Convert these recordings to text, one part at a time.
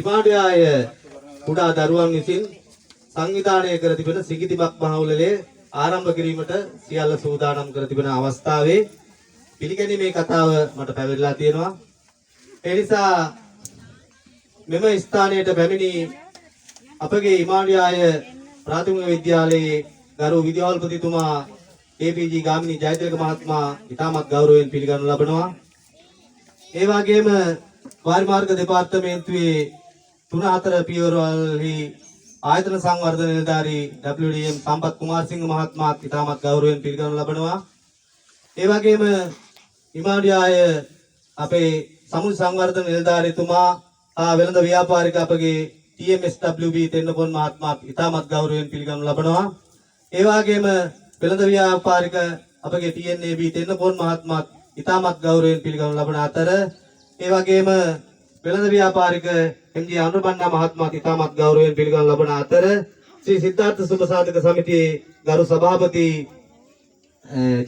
ඉමාඩයාය කුඩා දරුවන් විසින් සංවිධානය කර තිබෙන සිඟිතිබක් මහවුලේ ආරම්භ කිරීමට සියල්ල සූදානම් කර තිබෙන අවස්ථාවේ පිළිගැනීමේ කතාව මට පැවරලා තියෙනවා. ඒ නිසා මෙම ස්ථානයට පැමිණි අපගේ ඉමාඩයාය ප්‍රාථමික විද්‍යාලයේ ගරු විද්‍යාල්පතිතුමා APG ගාමිණී ජයතිලක මහත්මයා ඉතාමත් ගෞරවයෙන් පිළිගනු ලබනවා. ඒ වගේම වාරිමාර්ග දෙපාර්තමේන්තුවේ 3-4 පියවරවලෙහි ආයතන සංවර්ධන නිලධාරී WDM සම්පත් කුමාරසිංහ මහත්මයාත් ඉතාමත් ගෞරවයෙන් පිළිගනු ලබනවා. ඒ වගේම ඉමාඩයාය අපේ සමුල් සංවර්ධන නිලධාරීතුමා වෙළඳ ව්‍යාපාරික අපගේ TMSWB තෙන්නපොන් මහත්මයාත් ඉතාමත් ගෞරවයෙන් පිළිගනු ලබනවා. ඒ වගේම වෙළඳ ව්‍යාපාරික අපගේ TNAB තෙන්නපොන් මහත්මයාත් ඉතාමත් ගෞරවයෙන් පිළිගනු ලබන අතර ඒ වගේම වෙළඳ ව්‍යාපාරික MG අනුරබණ්ඩා මහත්මයාත් ඉතාමත් ගෞරවයෙන් පිළිගනු ලබන අතර ශ්‍රී සිද්ධාර්ථ සුභසාධක සමිතියේ ගරු සභාපති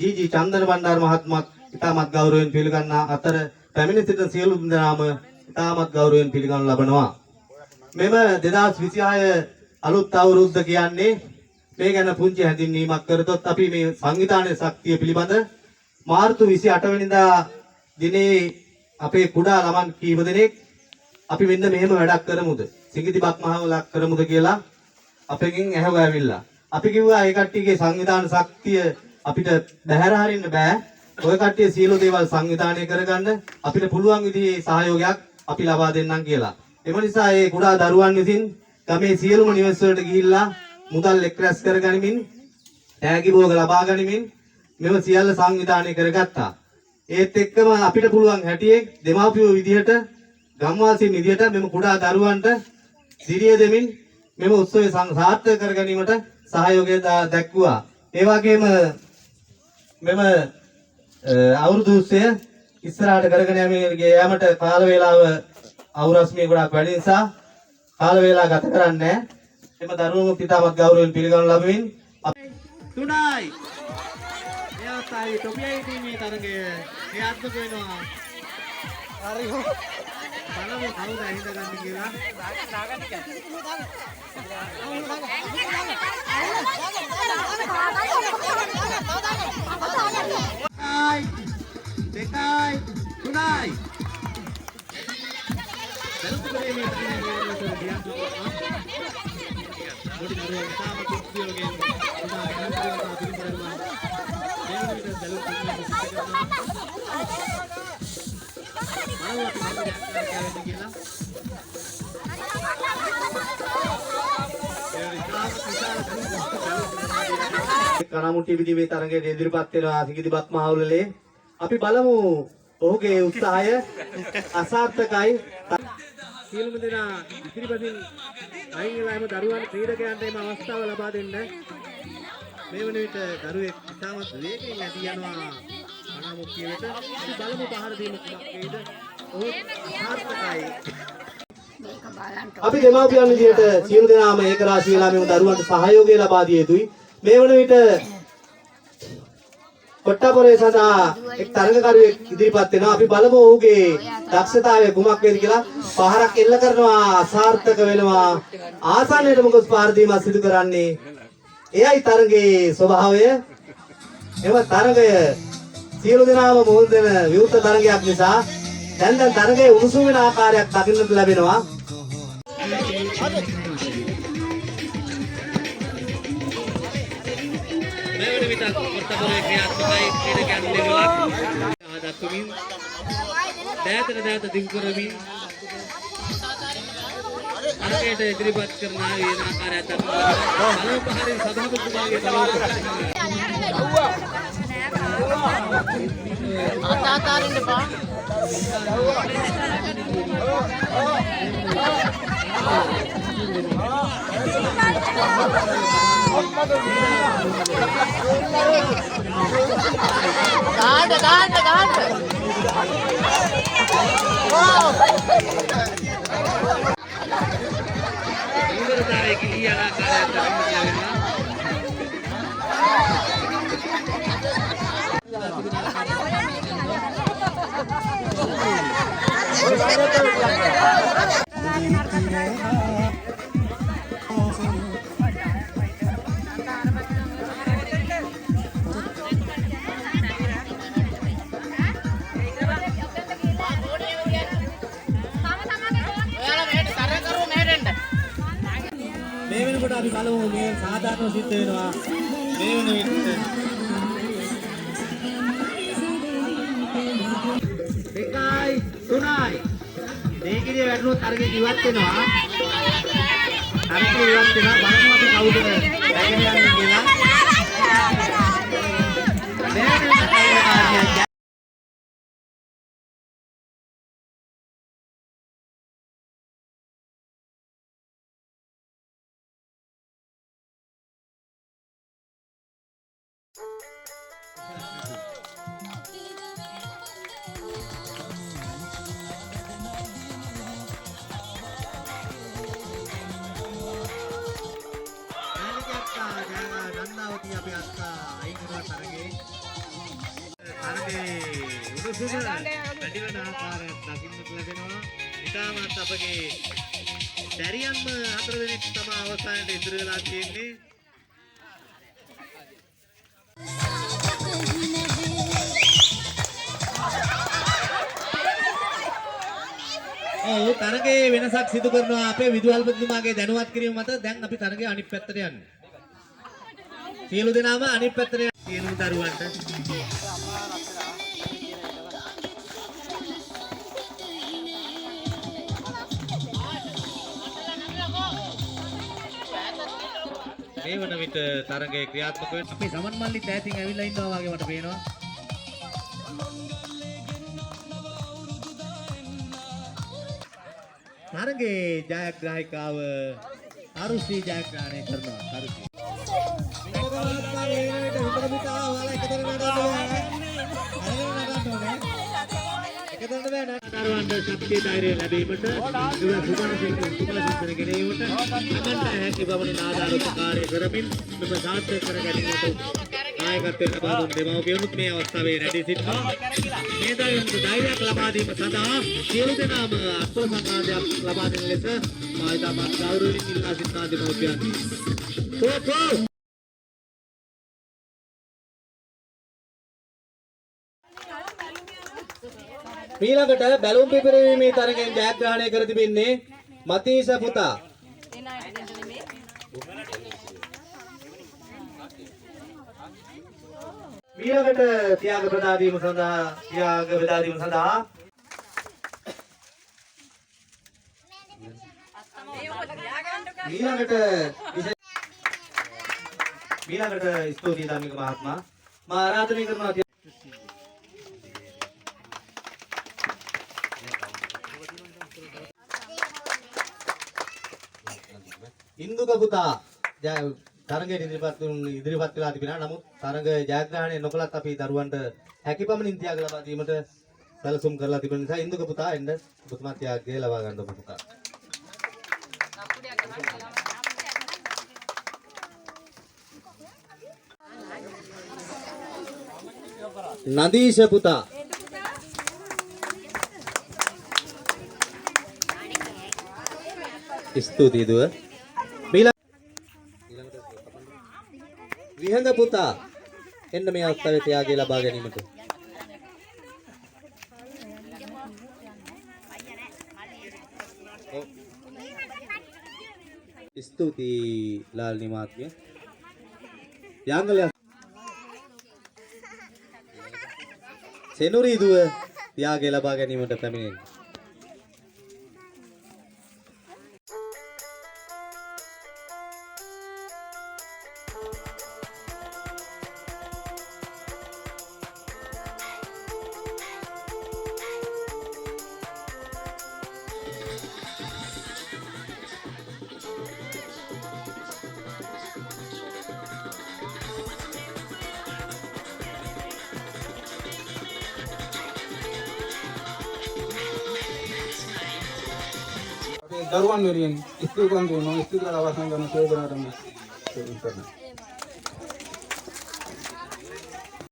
GG චන්දන බණ්ඩාර මහත්මයාත් ඉතාමත් ගෞරවයෙන් පිළිගන්න අතර පැමිණ සිටින සියලු දෙනාම ඉතාමත් ගෞරවයෙන් පිළිගනු ලබනවා. මෙම 2026 අලුත් අවුරුද්ද කියන්නේ මේ ගැන පුංචි හැඳින්වීමක් කරතොත් අපි මේ සංවිධානයේ ශක්තිය පිළිබඳ මාර්තු 28 වෙනිදා දිනේ අපේ කුඩා ළමන් කීප දෙනෙක් අපි මෙන්න මෙහෙම වැඩක් කරමුද සිඟිතිබක් මහවලක් කරමුද කියලා අපෙන් ඇහුවා. අපි කිව්වා ඒ කට්ටියගේ සංවිධාන ශක්තිය අපිට බැහැර හරින්න බෑ. ඔය කට්ටිය සියලු දේවල් සංවිධානය කරගන්න අපිට පුළුවන් විදිහේ සහයෝගයක් අපි ලබා දෙන්නම් කියලා. එම නිසා මේ කුඩා දරුවන් විසින් ගමේ සියලුම නිවෙස් වලට ගිහිල්ලා මුදල් එක් රැස් කරගනිමින් තෑගි භෝග ලබා ගනිමින් මෙව සියල්ල සංවිධානය කරගත්තා. ඒත් එක්කම අපිට පුළුවන් හැටියේ දෙමාපියෝ විදිහට ගම්වාසීන් විදිහට මෙම කුඩා දරුවන්ට සිරිය දෙමින් මෙම උත්සවය සාර්ථක කර ගැනීමට සහයෝගය දැක්වුවා. ඒ වගේම මෙම අවුරුදු උත්සවය ඉස්සරහට කරගෙන යාමට කාල වේලාව අවුරස්මිය ගොඩක් වැඩි නිසා කාල වේලා ගත කරන්නේ එම දරුවෝ පිටාමත් ගෞරවයෙන් පිළිගනු ලැබෙමින් 3යි එයාටයි ටොපියයි ටීමේ තරගය ක්‍රියාත්මක වෙනවා. හරියෝ බලමු කවුද හිතගන්නේ කියලා. දෙකයි තුනයි කනමුට්ටි විදිහේ තරගයට ඉදිරිපත් වෙනවා සිඟිතිබක් මහවුලේ. අපි බලමු ඔහුගේ උත්සාහය අසාර්ථකයි. සියලුම දෙනා ඉදිරිපසින් අයින් වෙලාම දරුවන් ක්‍රීඩකයන්ට මේ අවස්ථාව ලබා දෙන්න. මේ වන විට දරුවෙක් ඉතාමත් වේගයෙන් ඇදී යනවා කනමුට්ටිය වෙත. අපි බලමු පහර දීම කුමක් වේද. ඔහු අසාර්ථකයි. අපි දෙමාපියන් විදියට සියලු දෙනාම ඒක රාශී වෙලා මේ දරුවන්ට සහයෝගය ලබා දිය යුතුයි. මේ වන විට කොට්ටපොරේ සදා එක් තරගකරුවෙක් ඉදිරිපත් වෙනවා. අපි බලමු ඔහුගේ දක්ෂතාවය කුමක් වේද කියලා. පහරක් එල්ල කරනවා අසාර්ථක වෙනවා. ආසන්නයට මොකද පහර දීමක් සිදු කරන්නේ. එයයි තරගයේ ස්වභාවය. එම තරගය සියලු දෙනාම මුහුණ දෙන විවෘත තරගයක් නිසා දැන් තරගයේ උණුසුම් වෙන ආකාරයක් දකින්නට ලැබෙනවා. කොට්ටපොරේ ක්‍රියාත්මකයි ක්‍රීඩකයන් දෙවලක් ආදත්තුමින් දෑතට දිගු කරමින් අරකට ඉදිරිපත් කරන වේන ආකාරයක් දක්වනවා. බලපහරින් සභාපතිතුමාගේ ආතාරින්න බා गाड वाओ ඉවරතාවයේ කිලියන ආකාරයට ලැබෙනවා. මේ වෙනකොට අපි බලමු මේ සාධාරණ සිද්ධ වෙනවා මේ වෙන විදිහට දෙකයි තුනයි මේකේ වැටුනොත් අරගෙන ඉවත් වෙනවා අරගෙන ඉවත් වෙනවා බලමු අපි කවුද රැගෙන යන්නේ කියලා වැඩිවන ආකාරයක් දකින්නට ලැබෙනවා. ඉතාමත් අපගේ දැරියන්ම 4 දෙනෙක් තමයි අවසානයේ ඉදිරි වෙලා තියෙන්නේ. තරගයේ වෙනසක් සිදු කරනවා අපේ විදුහල්පතිතුමාගේ දැනුවත් කිරීම මත දැන් අපි තරගයේ අනිත් පැත්තට යන්නේ. සියලු දෙනාම අනිත් පැත්තට සියලු දරුවන්ට මේ වන විට තරගයේ ක්‍රියාත්මක වෙන අපේ සමන් මල්ලි ඈතින් ඇවිල්ලා ඉන්නවා වගේ මට පේනවා. තරගයේ ජයග්‍රාහිකාව අරුෂි ජයග්‍රහණය කරනවා. අරුෂි. දරුවන්ට ශක්තිය ධෛර්යය ලැබීමට සුභාසිංහ ගෙනීමට අමන්ට හැකි බවන ආධාරකාරී කරමින් මෙම සාර්ථක කර ගැනීමට නායකත්වයෙන් ලබා දුන් දෙමව්පියනුත් මේ අවස්ථාවේ රැඳී සිටිනවා. මේ දරුවන්ට ධෛර්යයක් ලබා දීම සඳහා සියලු දෙනාම අත්පොල සංවාදයක් ලබා දෙන ලෙස මා ඉතාමත් ගෞරවයෙන් ඉල්ලා සිටිනා දෙමව්පියන්. ඊළඟට බැලුම් පිපිරීමේ තරගෙන් ජයග්‍රහණය කර තිබෙන්නේ මතීෂ පුතා. ඊළඟට ත්‍යාග බෙදා දීම සඳහා ඊළඟට ස්තුතියි ධම්මික මහත්මයා මා ආරාධනය කරනවා ඉන්දුක පුතා තරගයට ඉදිරිපත් වෙලා තිබෙනවා. නමුත් තරගය ජයග්‍රහණය නොකලත් අපි දරුවන්ට හැකියපමණින් ත්‍යාග ලබා දීමට සැලසුම් කරලා තිබෙන නිසා ඉන්දුක පුතා එන්න ඔබතුමා ත්‍යාගය ලබා ගන්න ඔබ පුතා. නදීෂ පුතා ස්තුතියි දුව. විහඟ පුතා එන්න මේ අවස්ථාවේ ත්‍යාගය ලබා ගැනීමට. ස්තුතියි ලාල්නි මාත්මිය. යාංගලයා සෙනුරි දුව ත්‍යාගය ලබා ගැනීමට පැමිණෙන්නේ. දරුවන් වෙනුවෙන් ස්තුතිවන්ත වෙනවා. ස්තුතිවල අවසන් කරන චෝදනාවට